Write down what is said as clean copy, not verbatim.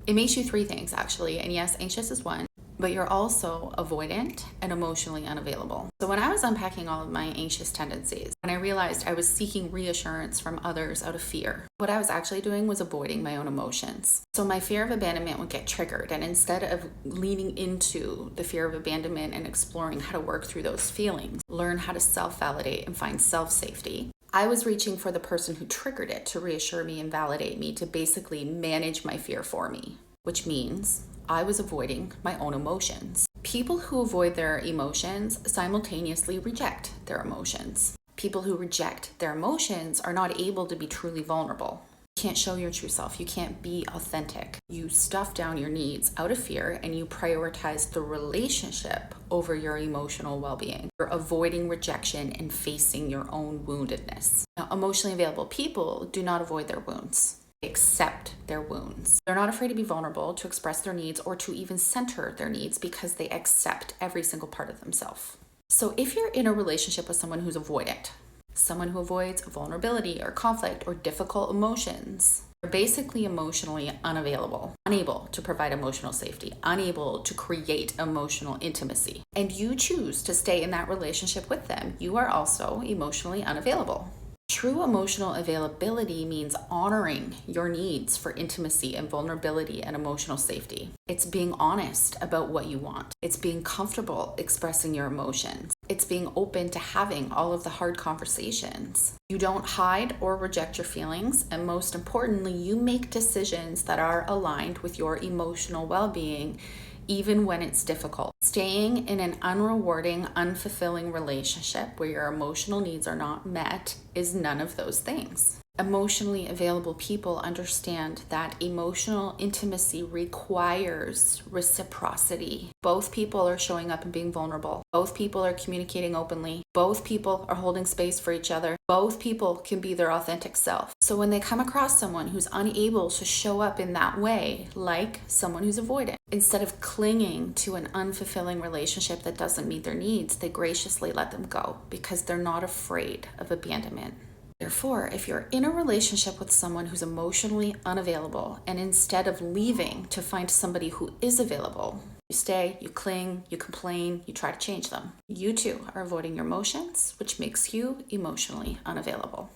It makes you three things actually. And yes, anxious is one, but you're also avoidant and emotionally unavailable. So when I was unpacking all of my anxious tendencies, when I realized I was seeking reassurance from others out of fear, what I was actually doing was avoiding my own emotions. So my fear of abandonment would get triggered, and instead of leaning into the fear of abandonment and exploring how to work through those feelings, learn how to self-validate and find self-safety, I was reaching for the person who triggered it to reassure me and validate me, to basically manage my fear for me, which means I was avoiding my own emotions. People who avoid their emotions simultaneously reject their emotions. People who reject their emotions are not able to be truly vulnerable. You can't show your true self. You can't be authentic. You stuff down your needs out of fear and you prioritize the relationship over your emotional well-being. You're avoiding rejection and facing your own woundedness. Now, emotionally available people do not avoid their wounds. They accept their wounds. They're not afraid to be vulnerable, to express their needs, or to even center their needs because they accept every single part of themselves. So if you're in a relationship with someone who's avoidant, someone who avoids vulnerability or conflict or difficult emotions, they're basically emotionally unavailable, unable to provide emotional safety, unable to create emotional intimacy, and you choose to stay in that relationship with them, you are also emotionally unavailable. True emotional availability means honoring your needs for intimacy and vulnerability and emotional safety. It's being honest about what you want. It's being comfortable expressing your emotions. It's being open to having all of the hard conversations. You don't hide or reject your feelings, and most importantly, you make decisions that are aligned with your emotional well-being, even when it's difficult. Staying in an unrewarding, unfulfilling relationship where your emotional needs are not met is none of those things. Emotionally available people understand that emotional intimacy requires reciprocity. Both people are showing up and being vulnerable. Both people are communicating openly. Both people are holding space for each other. Both people can be their authentic self. So when they come across someone who's unable to show up in that way, like someone who's avoidant, instead of clinging to an unfulfilling relationship that doesn't meet their needs, they graciously let them go because they're not afraid of abandonment. Therefore, if you're in a relationship with someone who's emotionally unavailable, and instead of leaving to find somebody who is available, you stay, you cling, you complain, you try to change them, you too are avoiding your emotions, which makes you emotionally unavailable.